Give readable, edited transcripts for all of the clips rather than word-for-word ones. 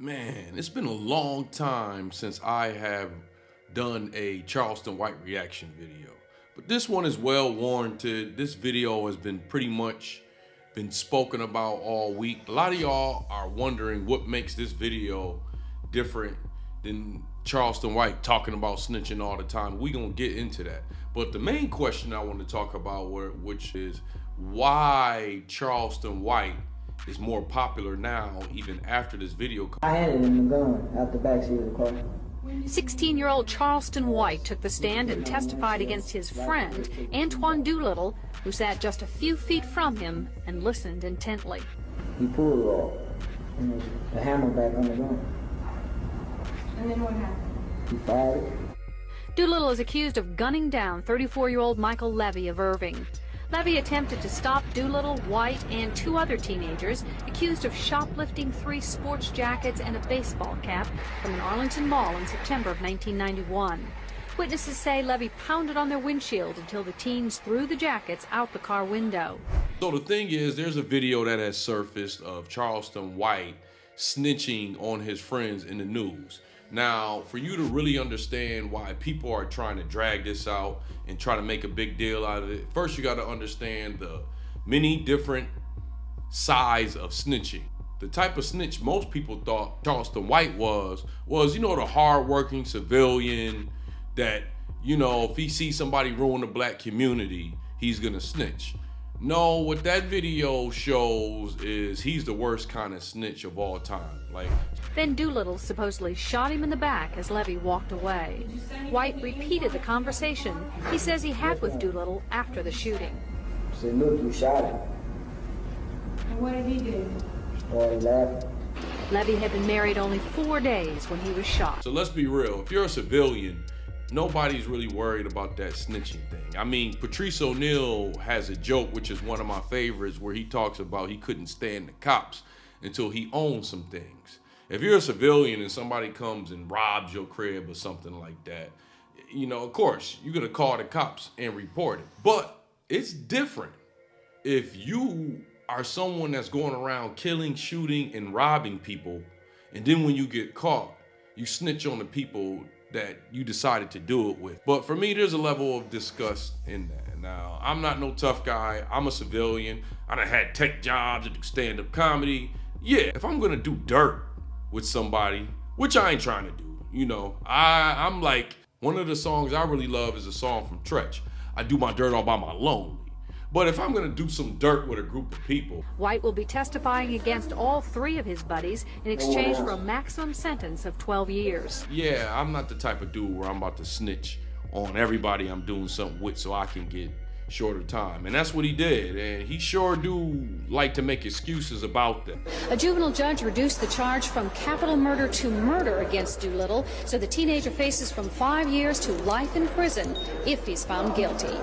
Man, it's been a long time since I have done a Charleston White reaction video. But this one is well warranted. This video has been pretty much been spoken about all week. A lot of y'all are wondering what makes this video different than Charleston White talking about snitching all the time. We're gonna get into that. But the main question I want to talk about, which is why Charleston White is more popular now, even after this video. I handed him the gun out the backseat of the car. 16-year-old Charleston White took the stand and testified against his friend, Antoine Doolittle, who sat just a few feet from him and listened intently. He pulled off the hammer back on the gun. And then what happened? He fired it. Doolittle is accused of gunning down 34-year-old Michael Levy of Irving. Levy attempted to stop Doolittle, White, and two other teenagers accused of shoplifting 3 sports jackets and a baseball cap from an Arlington mall in September of 1991. Witnesses say Levy pounded on their windshield until the teens threw the jackets out the car window. So the thing is, there's a video that has surfaced of Charleston White snitching on his friends in the news. Now, for you to really understand why people are trying to drag this out and try to make a big deal out of it, first you got to understand the many different sides of snitching. The type of snitch most people thought Charleston White was, you know, the hardworking civilian that, you know, if he sees somebody ruin the black community, he's gonna snitch. No, what that video shows is he's the worst kind of snitch of all time. Then Doolittle supposedly shot him in the back as Levy walked away. White repeated the conversation he says he had with Doolittle after the shooting. He said, "Look, you shot him." And what did he do? Started laughing. Levy had been married only 4 days when he was shot. So let's be real, if you're a civilian, nobody's really worried about that snitching thing. I mean, Patrice O'Neal has a joke, which is one of my favorites, where he talks about he couldn't stand the cops until he owned some things. If you're a civilian and somebody comes and robs your crib or something like that, you know, of course, you're gonna call the cops and report it. But it's different if you are someone that's going around killing, shooting, and robbing people, and then when you get caught, you snitch on the people that you decided to do it with. But for me, there's a level of disgust in that. Now, I'm not no tough guy. I'm a civilian. I done had tech jobs, I do stand-up comedy. Yeah, if I'm gonna do dirt with somebody, which I ain't trying to do, you know, I'm like, one of the songs I really love is a song from Tretch. I do my dirt all by my lonely. But if I'm gonna do some dirt with a group of people. White will be testifying against all 3 of his buddies in exchange for a maximum sentence of 12 years. Yeah, I'm not the type of dude where I'm about to snitch on everybody I'm doing something with so I can get shorter time. And that's what he did, and he sure do like to make excuses about that. A juvenile judge reduced the charge from capital murder to murder against Doolittle, so the teenager faces from 5 years to life in prison if he's found guilty.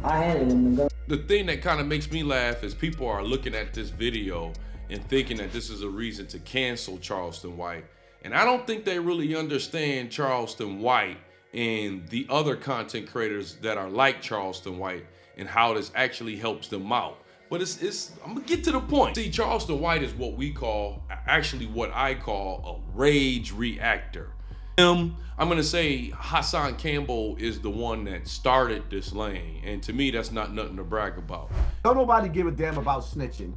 I handed him the gun. The thing that kind of makes me laugh is people are looking at this video and thinking that this is a reason to cancel Charleston White. And I don't think they really understand Charleston White and the other content creators that are like Charleston White and how this actually helps them out. But I'm gonna get to the point. See, Charleston White is what we call, actually what I call a rage reactor. I'm gonna say Hassan Campbell is the one that started this lane. And to me, that's not nothing to brag about. Don't nobody give a damn about snitching.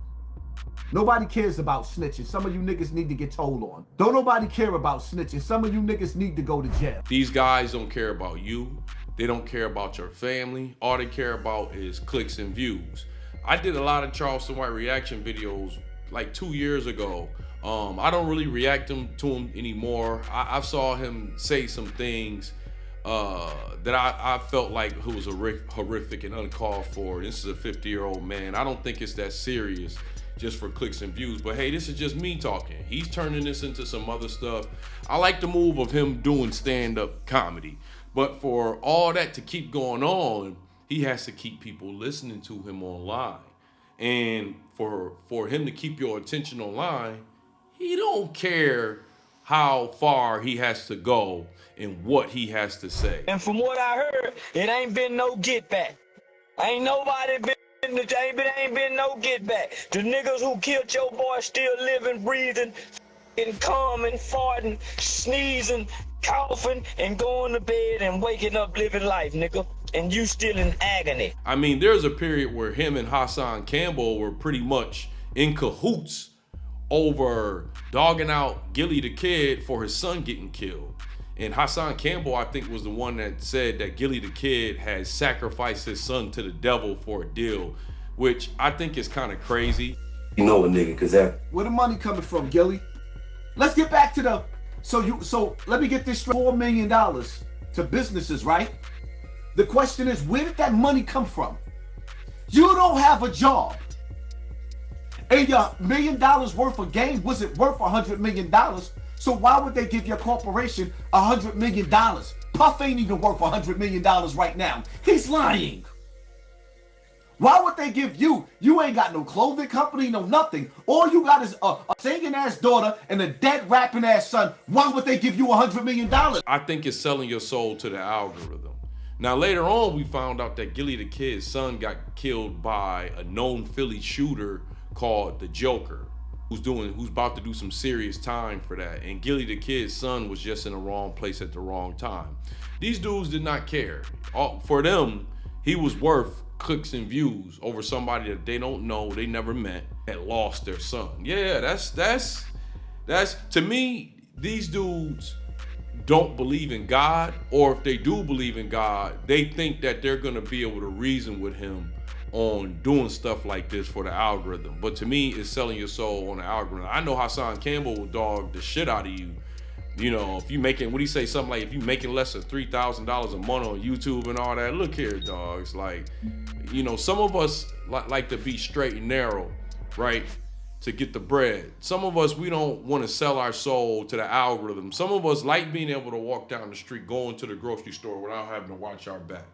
Nobody cares about snitching. Some of you niggas need to get told on. Don't nobody care about snitching. Some of you niggas need to go to jail. These guys don't care about you. They don't care about your family. All they care about is clicks and views. I did a lot of Charleston White reaction videos like 2 years ago. I don't really react to him anymore. I saw him say some things that I felt like it was horrific and uncalled for. This is a 50-year-old man. I don't think it's that serious just for clicks and views. But hey, this is just me talking. He's turning this into some other stuff. I like the move of him doing stand-up comedy. But for all that to keep going on, he has to keep people listening to him online. And for him to keep your attention online, he don't care how far he has to go and what he has to say. And from what I heard, it ain't been no get back. Ain't nobody been ain't been no get back. The niggas who killed your boy still living, breathing, and calming, farting, sneezing, coughing, and going to bed and waking up living life, nigga. And you still in agony. I mean, there's a period where him and Hassan Campbell were pretty much in cahoots over dogging out Gilly the Kid for his son getting killed. And Hassan Campbell, I think, was the one that said that Gilly the Kid had sacrificed his son to the devil for a deal, which I think is kind of crazy. You know a nigga, cause that. Where the money coming from, Gilly? Let's get back to the, so let me get this straight. $4 million to businesses, right? The question is, where did that money come from? You don't have a job. And your $1 million worth of gain wasn't worth $100 million. So why would they give your corporation $100 million? Puff ain't even worth $100 million right now. He's lying. Why would they give you? You ain't got no clothing company, no nothing. All you got is a singing ass daughter and a dead rapping ass son. Why would they give you $100 million? I think it's selling your soul to the algorithm. Now later on, we found out that Gilly the Kid's son got killed by a known Philly shooter called the Joker, who's about to do some serious time for that. And Gilly the Kid's son was just in the wrong place at the wrong time. These dudes did not care. For them, he was worth clicks and views over somebody that they don't know, they never met, that lost their son. Yeah, that's to me, these dudes don't believe in God, or if they do believe in God, they think that they're gonna be able to reason with him on doing stuff like this for the algorithm. But to me, it's selling your soul on the algorithm. I know Hassan Campbell will dog the shit out of you. You know, if you making, what do you say, something like, if you making less than $3,000 a month on YouTube and all that, look here, dogs. Like, you know, some of us like to be straight and narrow, right, to get the bread. Some of us, we don't want to sell our soul to the algorithm. Some of us like being able to walk down the street, going to the grocery store without having to watch our back.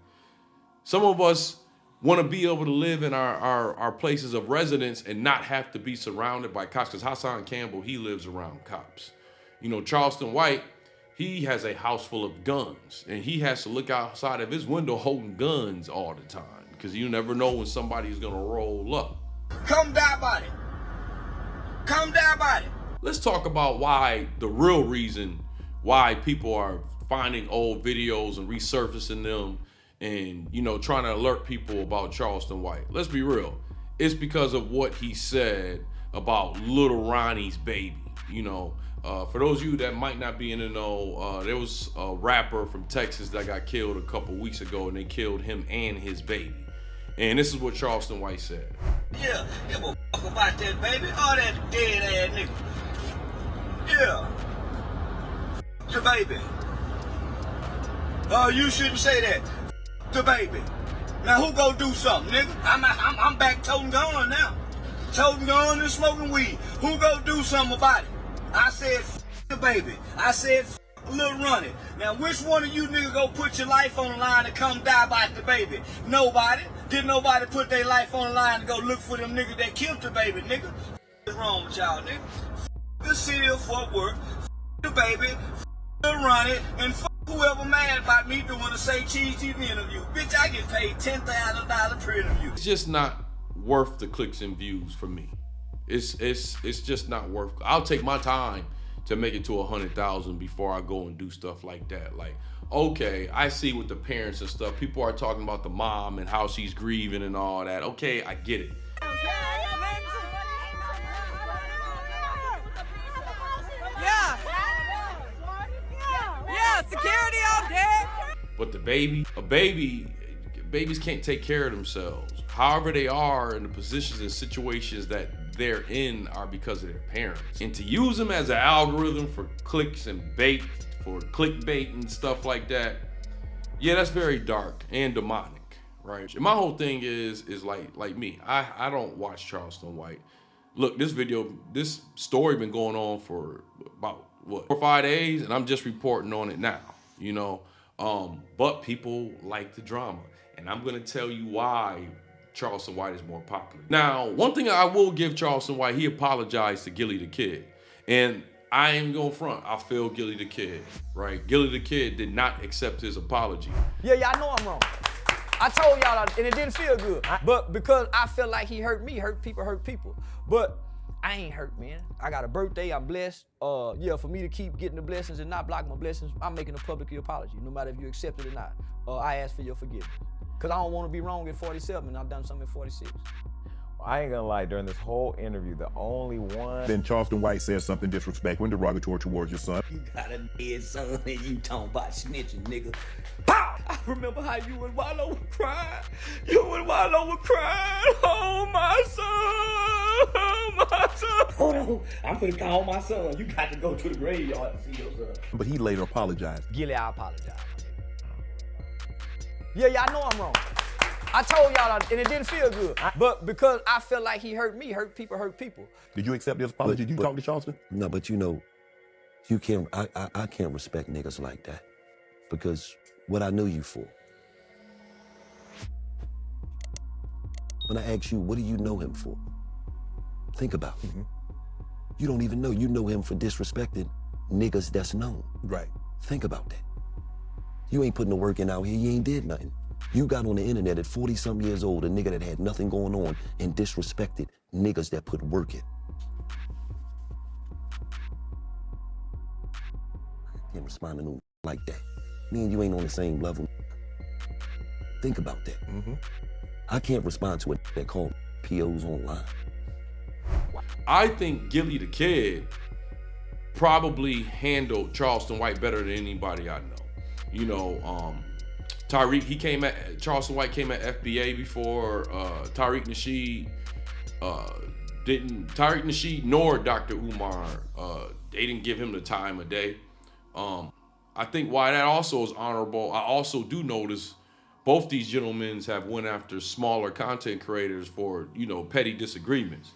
Some of us want to be able to live in our places of residence and not have to be surrounded by cops, because Hassan Campbell, he lives around cops. You know, Charleston White, he has a house full of guns, and he has to look outside of his window holding guns all the time, because you never know when somebody's gonna roll up. Come die about it. Come die about it. Let's talk about why, the real reason why people are finding old videos and resurfacing them and, you know, trying to alert people about Charleston White. Let's be real. It's because of what he said about Little Ronnie's baby. You know, for those of you that might not be in the know, there was a rapper from Texas that got killed a couple weeks ago, and they killed him and his baby. And this is what Charleston White said. Yeah, give a fuck about that baby. All that dead ass nigga. Yeah. The baby. Oh, you shouldn't say that. The baby. Now who go do something, nigga? I'm back toting gun now. Toting gun and smoking weed. Who go do something about it? I said the baby. I said Lil Ronnie. Now which one of you niggas go put your life on the line to come die about the baby? Nobody. Did nobody put their life on the line to go look for them niggas that killed the baby, nigga? What's wrong with y'all, nigga? The city of Fort Worth, the baby, Lil Ronnie, and whoever mad about me doing a Say Cheese TV interview. Bitch, I get paid $10,000 per interview. It's just not worth the clicks and views for me. It's just not worth. I'll take my time to make it to 100,000 before I go and do stuff like that. Like, okay, I see with the parents and stuff, people are talking about the mom and how she's grieving and all that. Okay, I get it. Yeah, security out there. But the babies can't take care of themselves. However they are in the positions and situations that they're in are because of their parents. And to use them as an algorithm for clicks and bait, for clickbait and stuff like that, yeah, that's very dark and demonic, right? And my whole thing is like me. I don't watch Charleston White. Look, this story been going on for about, what, 4 or 5 days, and I'm just reporting on it now, you know? But people like the drama, and I'm gonna tell you why Charleston White is more popular. Now, one thing I will give Charleston White, he apologized to Gilly the Kid, and I ain't gonna front, I feel Gilly the Kid, right? Gilly the Kid did not accept his apology. Yeah, y'all know I'm wrong. I told y'all, and it didn't feel good. But because I felt like he hurt me, hurt people. But I ain't hurt, man. I got a birthday, I'm blessed. Yeah, for me to keep getting the blessings and not block my blessings, I'm making a public apology, no matter if you accept it or not. I ask for your forgiveness. Cause I don't wanna be wrong at 47 and I've done something at 46. I ain't gonna lie, during this whole interview, the only one... Then Charleston White says something disrespectful and derogatory towards your son. You got a dead son and you talking about snitching, nigga. Pow! I remember how you and Wallow were crying. You and Wallow were crying. Oh, my son. Oh, my son. Hold on. I'm finna call my son. You got to go to the graveyard and see your son. But he later apologized. Gilly, I apologize. Yeah, y'all know I'm wrong. I told y'all, and it didn't feel good. But because I felt like he hurt me, hurt people. Did you accept his apology? Did you talk to Charleston? No, but you know, you can't, I can't respect niggas like that. Because what I knew you for. When I ask you, what do you know him for? Think about it. You don't even know. You know him for disrespecting niggas that's known. Right. Think about that. You ain't putting the work in out here. You ain't did nothing. You got on the internet at 40-something years old, a nigga that had nothing going on and disrespected niggas that put work in. I can't respond to no like that. Me and you ain't on the same level. Think about that. I can't respond to it that call POs online. I think Gilly the Kid probably handled Charleston White better than anybody I know. You know, Charleston White came at FBA before. Tariq Nasheed nor Dr. Umar, they didn't give him the time of day. I think why that also is honorable, I also do notice both these gentlemen have went after smaller content creators for, you know, petty disagreements.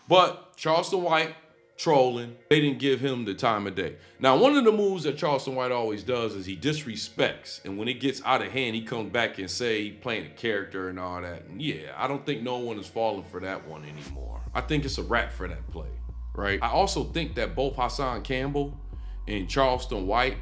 But Charleston White trolling, they didn't give him the time of day. Now, one of the moves that Charleston White always does is he disrespects, and when it gets out of hand, he comes back and say he playing a character and all that. And yeah, I don't think no one is falling for that one anymore. I think it's a wrap for that play, right? I also think that both Hassan Campbell and Charleston White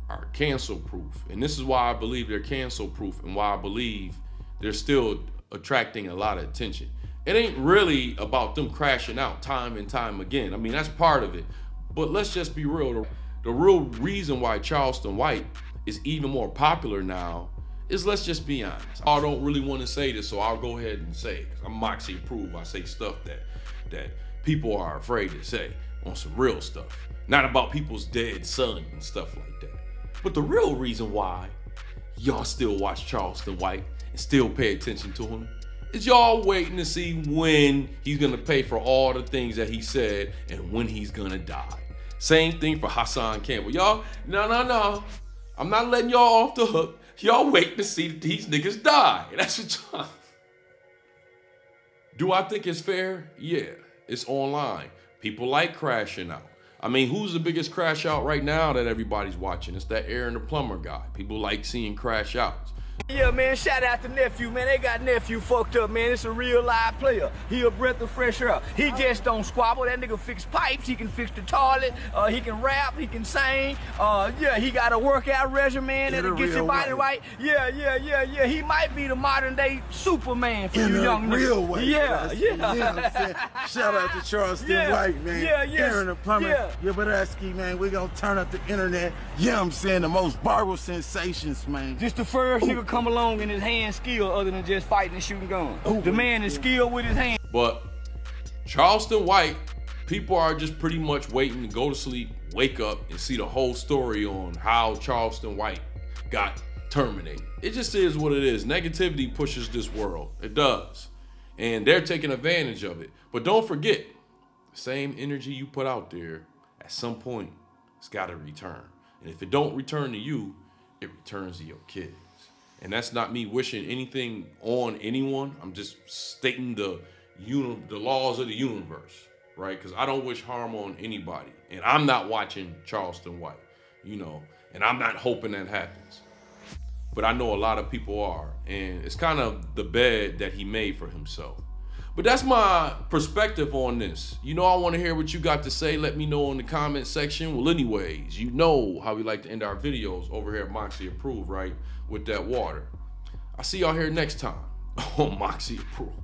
are cancel proof, and this is why I believe they're cancel proof and why I believe they're still attracting a lot of attention. It ain't really about them crashing out time and time again. I mean, that's part of it. But let's just be real. The real reason why Charleston White is even more popular now is, let's just be honest. I don't really want to say this, so I'll go ahead and say it. I'm Moxy Approved. I say stuff that people are afraid to say on some real stuff. Not about people's dead son and stuff like that. But the real reason why y'all still watch Charleston White and still pay attention to him is y'all waiting to see when he's gonna pay for all the things that he said and when he's gonna die. Same thing for Hassan Campbell. Y'all, no. I'm not letting y'all off the hook. Y'all waiting to see that these niggas die. That's what y'all... Do I think it's fair? Yeah, it's online. People like crashing out. I mean, who's the biggest crash out right now that everybody's watching? It's that Aaron the Plumber guy. People like seeing crash outs. Yeah, man, shout out to Nephew, man. They got Nephew fucked up, man. It's a real live player. He a breath of fresh air. He just don't squabble. That nigga fix pipes. He can fix the toilet. He can rap. He can sing. Yeah, he got a workout regimen that'll get your body right. Yeah. He might be the modern day Superman for you young niggas. Real way. Yeah. You know what I'm saying? Shout out to Charleston White, man. Aaron the Plumber. Yabadeski, man. We gonna turn up the internet. Yeah, I'm saying the most viral sensations, man. Just the first nigga come along in his hand skill other than just fighting and shooting guns. The man is skilled with his hand. But Charleston White, people are just pretty much waiting to go to sleep, wake up, and see the whole story on how Charleston White got terminated. It just is what it is. Negativity pushes this world. It does. And they're taking advantage of it. But don't forget, the same energy you put out there, at some point, it's got to return. And if it don't return to you, it returns to your kids. And that's not me wishing anything on anyone. I'm just stating the laws of the universe, right? Because I don't wish harm on anybody. And I'm not watching Charleston White, you know, and I'm not hoping that happens. But I know a lot of people are. And it's kind of the bed that he made for himself. But that's my perspective on this. You know, I want to hear what you got to say. Let me know in the comment section. Well, anyways, you know how we like to end our videos over here at Moxy Approved, right? With that water. I'll see y'all here next time on Moxy Approved.